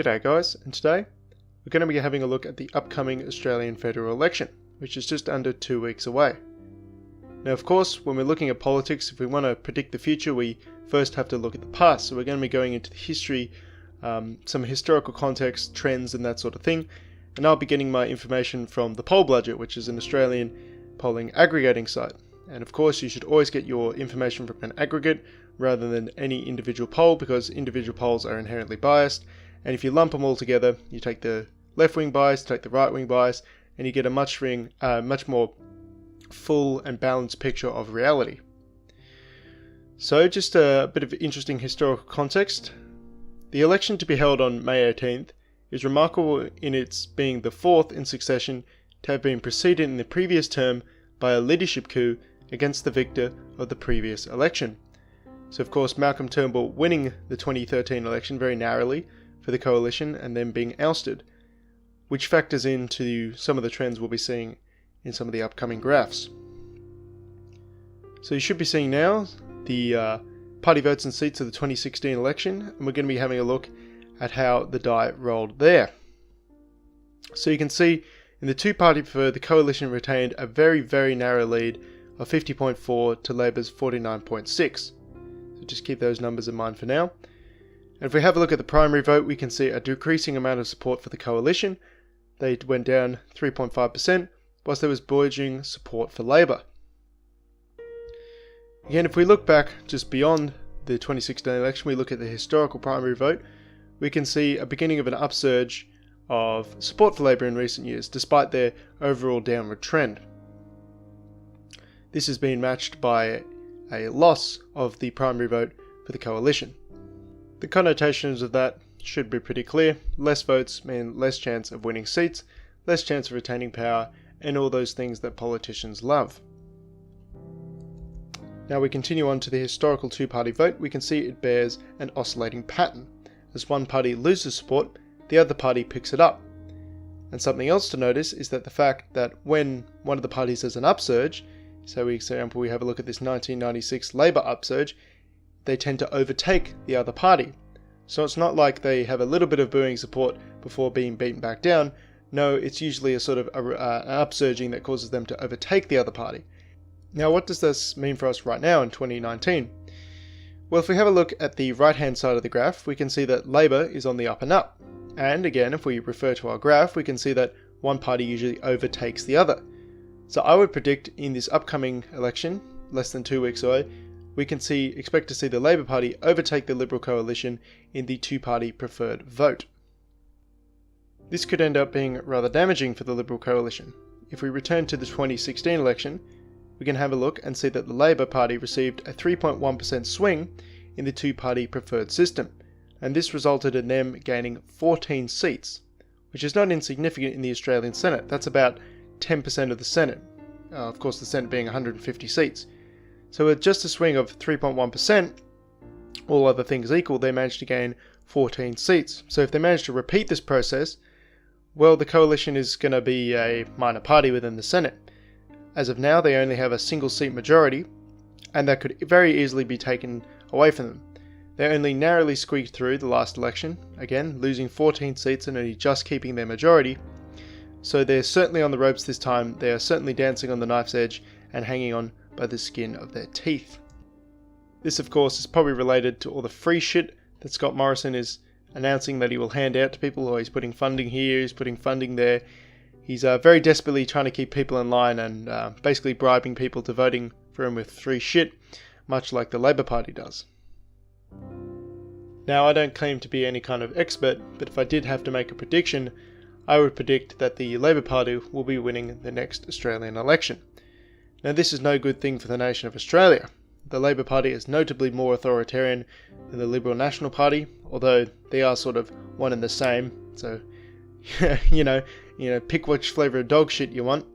G'day guys, and today we're going to be having a look at the upcoming Australian federal election, which is just under 2 weeks away. Now of course, when we're looking at politics, if we want to predict the future, we first have to look at the past. So we're going to be going into the history, some historical context, trends and that sort of thing. And I'll be getting my information from the Poll Bludger, which is an Australian polling aggregating site. And of course, you should always get your information from an aggregate rather than any individual poll, because individual polls are inherently biased. And if you lump them all together, you take the left-wing bias, take the right-wing bias, and you get a much more full and balanced picture of reality. So just a bit of interesting historical context. The election to be held on May 18th is remarkable in its being the fourth in succession to have been preceded in the previous term by a leadership coup against the victor of the previous election. So of course Malcolm Turnbull winning the 2013 election very narrowly for the coalition and then being ousted, which factors into some of the trends we'll be seeing in some of the upcoming graphs. So you should be seeing now the party votes and seats of the 2016 election, and we're going to be having a look at how the die rolled there. So you can see in the two-party preferred, the coalition retained a very, very narrow lead of 50.4 to Labor's 49.6. So just keep those numbers in mind for now. And if we have a look at the primary vote, we can see a decreasing amount of support for the coalition. They went down 3.5%, whilst there was burgeoning support for Labor. Again, if we look back just beyond the 2016 election, we look at the historical primary vote, we can see a beginning of an upsurge of support for Labor in recent years, despite their overall downward trend. This has been matched by a loss of the primary vote for the coalition. The connotations of that should be pretty clear. Less votes mean less chance of winning seats, less chance of retaining power, and all those things that politicians love. Now we continue on to the historical two-party vote. We can see it bears an oscillating pattern. As one party loses support, the other party picks it up. And something else to notice is that the fact that when one of the parties has an upsurge, so for example we have a look at this 1996 Labour upsurge, they tend to overtake the other party. So it's not like they have a little bit of booing support before being beaten back down. No, it's usually a sort of an upsurging that causes them to overtake the other party. Now what does this mean for us right now in 2019? Well, if we have a look at the right hand side of the graph, we can see that Labour is on the up and up. And again, if we refer to our graph, we can see that one party usually overtakes the other. So I would predict in this upcoming election, less than 2 weeks away, we can expect to see the Labour Party overtake the Liberal coalition in the two-party preferred vote. This could end up being rather damaging for the Liberal coalition. If we return to the 2016 election, we can have a look and see that the Labour Party received a 3.1% swing in the two-party preferred system, and this resulted in them gaining 14 seats, which is not insignificant in the Australian Senate. That's about 10% of the Senate, of course the Senate being 150 seats. So with just a swing of 3.1%, all other things equal, they managed to gain 14 seats. So if they manage to repeat this process, well, the coalition is going to be a minor party within the Senate. As of now, they only have a single seat majority, and that could very easily be taken away from them. They only narrowly squeaked through the last election, again losing 14 seats and only just keeping their majority. So they're certainly on the ropes this time. They are certainly dancing on the knife's edge and hanging on by the skin of their teeth. This of course is probably related to all the free shit that Scott Morrison is announcing that he will hand out to people, or he's putting funding here, he's putting funding there. He's very desperately trying to keep people in line and basically bribing people to voting for him with free shit, much like the Labour Party does. Now I don't claim to be any kind of expert, but if I did have to make a prediction, I would predict that the Labour Party will be winning the next Australian election. Now this is no good thing for the nation of Australia. The Labour Party is notably more authoritarian than the Liberal National Party, although they are sort of one and the same, so you know, pick which flavour of dog shit you want.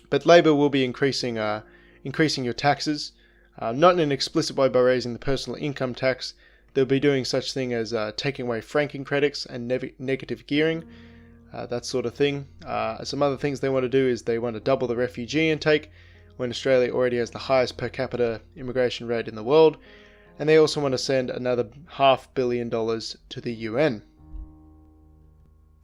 But Labour will be increasing your taxes, not in an explicit way by raising the personal income tax. They'll be doing such thing as taking away franking credits and negative gearing, that sort of thing. Some other things they want to do is they want to double the refugee intake, when Australia already has the highest per capita immigration rate in the world, and they also want to send another $500 million to the UN.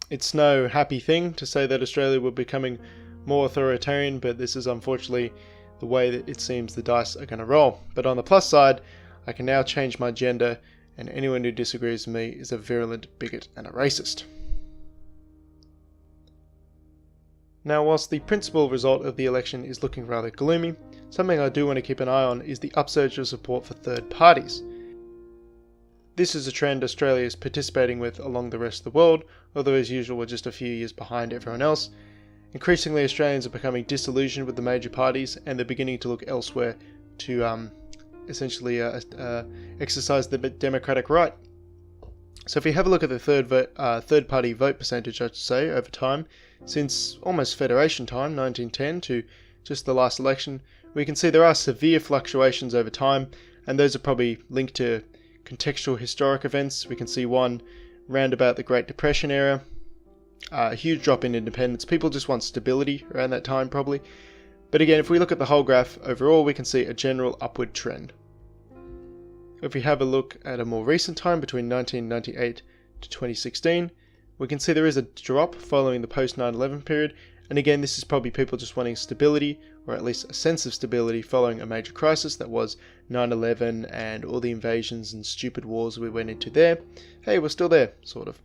It's no happy thing to say that Australia will be becoming more authoritarian, but this is unfortunately the way that it seems the dice are going to roll. But on the plus side, I can now change my gender, and anyone who disagrees with me is a virulent bigot and a racist. Now, whilst the principal result of the election is looking rather gloomy, something I do want to keep an eye on is the upsurge of support for third parties. This is a trend Australia is participating with along the rest of the world, although as usual we're just a few years behind everyone else. Increasingly, Australians are becoming disillusioned with the major parties, and they're beginning to look elsewhere to essentially exercise the democratic right. So if you have a look at the third party vote percentage, I should say, over time, since almost Federation time, 1910, to just the last election, we can see there are severe fluctuations over time, and those are probably linked to contextual historic events. We can see one round about the Great Depression era, a huge drop in independence. People just want stability around that time probably. But again, if we look at the whole graph overall, we can see a general upward trend. If we have a look at a more recent time between 1998 to 2016, we can see there is a drop following the post 9/11 period, and again this is probably people just wanting stability, or at least a sense of stability following a major crisis that was 9/11 and all the invasions and stupid wars we went into there. Hey, we're still there, sort of.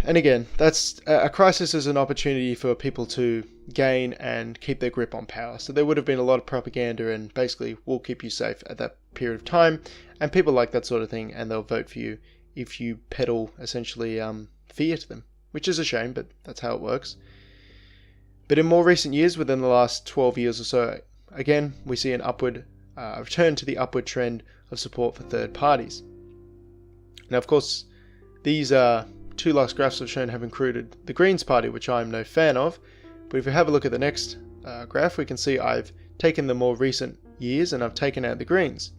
And again, that's a crisis is an opportunity for people to gain and keep their grip on power. So there would have been a lot of propaganda and basically we'll keep you safe at that period of time, and people like that sort of thing, and they'll vote for you if you peddle essentially fear to them, which is a shame, but that's how it works. But in more recent years, within the last 12 years or so, again we see an upward return to the upward trend of support for third parties. Now of course these two last graphs I've shown have included the Greens party, which I'm no fan of, but if we have a look at the next graph, we can see I've taken the more recent years and I've taken out the Greens,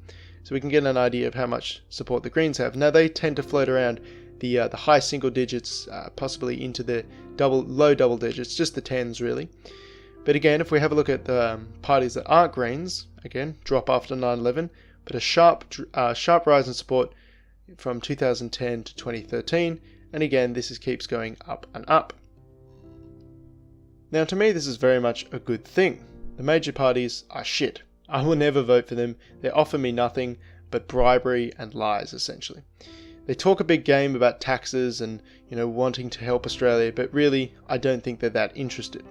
so we can get an idea of how much support the Greens have. Now they tend to float around the high single digits, possibly into the low double digits, just the tens really. But again, if we have a look at the parties that aren't Greens, again drop after 9/11, but a sharp rise in support from 2010 to 2013. And again, this keeps going up and up. Now to me, this is very much a good thing. The major parties are shit. I will never vote for them. They offer me nothing but bribery and lies, essentially. They talk a big game about taxes and, wanting to help Australia, but really, I don't think they're that interested.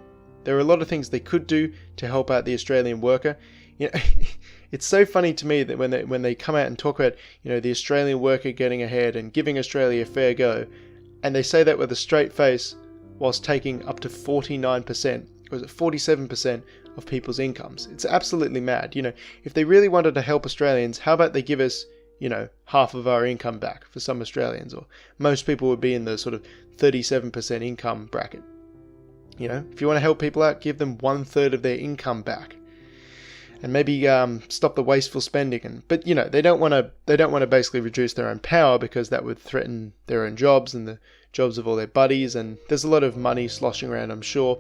There are a lot of things they could do to help out the Australian worker. It's so funny to me that when they come out and talk about, the Australian worker getting ahead and giving Australia a fair go, and they say that with a straight face whilst taking up to 49%, or is it 47% of people's incomes. It's absolutely mad. If they really wanted to help Australians, how about they give us, half of our income back for some Australians, or most people would be in the sort of 37% income bracket. If you want to help people out, give them 1/3 of their income back. And maybe stop the wasteful spending, but they don't want to basically reduce their own power, because that would threaten their own jobs and the jobs of all their buddies. And there's a lot of money sloshing around, I'm sure.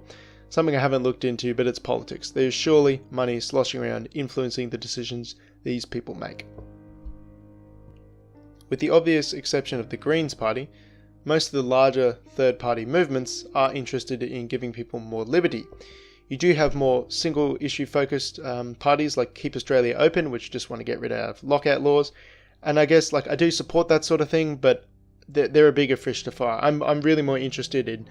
Something I haven't looked into, but it's politics. There's surely money sloshing around influencing the decisions these people make. With the obvious exception of the Greens party, most of the larger third-party movements are interested in giving people more liberty. You do have more single issue focused parties like Keep Australia Open, which just want to get rid of lockout laws. And I guess I do support that sort of thing, but they're a bigger fish to fry. I'm really more interested in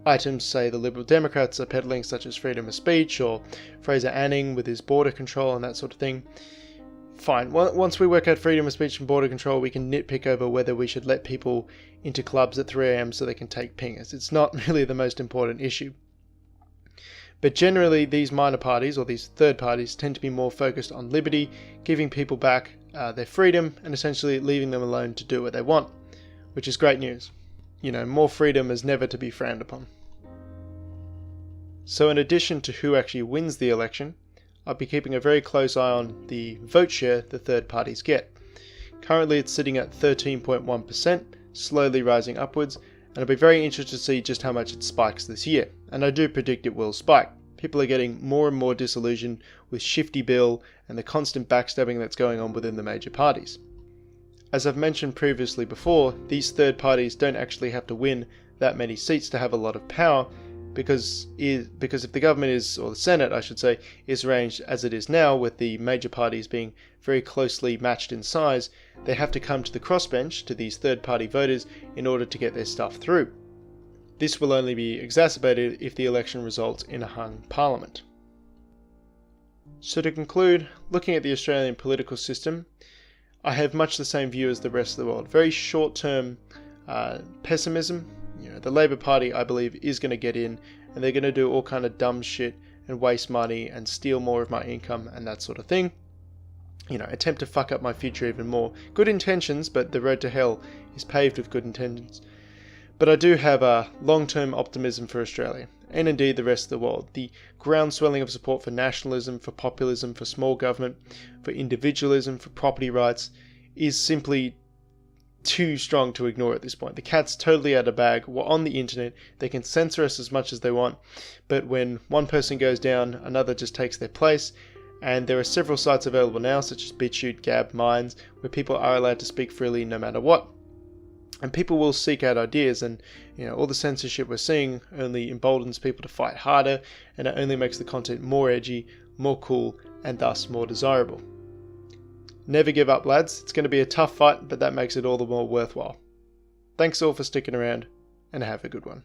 items, say, the Liberal Democrats are peddling, such as freedom of speech, or Fraser Anning with his border control and that sort of thing. Fine, once we work out freedom of speech and border control, we can nitpick over whether we should let people into clubs at 3 AM so they can take pingers. It's not really the most important issue. But generally, these minor parties, or these third parties, tend to be more focused on liberty, giving people back their freedom, and essentially leaving them alone to do what they want, which is great news. More freedom is never to be frowned upon. So in addition to who actually wins the election, I'll be keeping a very close eye on the vote share the third parties get. Currently it's sitting at 13.1%, slowly rising upwards, and I'll be very interested to see just how much it spikes this year, and I do predict it will spike. People are getting more and more disillusioned with Shifty Bill and the constant backstabbing that's going on within the major parties. As I've mentioned previously before, these third parties don't actually have to win that many seats to have a lot of power, because if the government is, or the Senate I should say, is arranged as it is now, with the major parties being very closely matched in size, they have to come to the crossbench, to these third party voters, in order to get their stuff through. This will only be exacerbated if the election results in a hung parliament. So to conclude, looking at the Australian political system, I have much the same view as the rest of the world. Very short-term pessimism. The Labor Party, I believe, is going to get in, and they're going to do all kind of dumb shit and waste money and steal more of my income and that sort of thing. Attempt to fuck up my future even more. Good intentions, but the road to hell is paved with good intentions. But I do have a long-term optimism for Australia, and indeed the rest of the world. The groundswelling of support for nationalism, for populism, for small government, for individualism, for property rights is simply too strong to ignore at this point. The cat's totally out of bag. We're on the internet. They can censor us as much as they want, but when one person goes down, another just takes their place. And there are several sites available now, such as Bitchute, Gab, Minds, where people are allowed to speak freely no matter what. And people will seek out ideas, and all the censorship we're seeing only emboldens people to fight harder, and it only makes the content more edgy, more cool, and thus more desirable. Never give up, lads. It's going to be a tough fight, but that makes it all the more worthwhile. Thanks all for sticking around, and have a good one.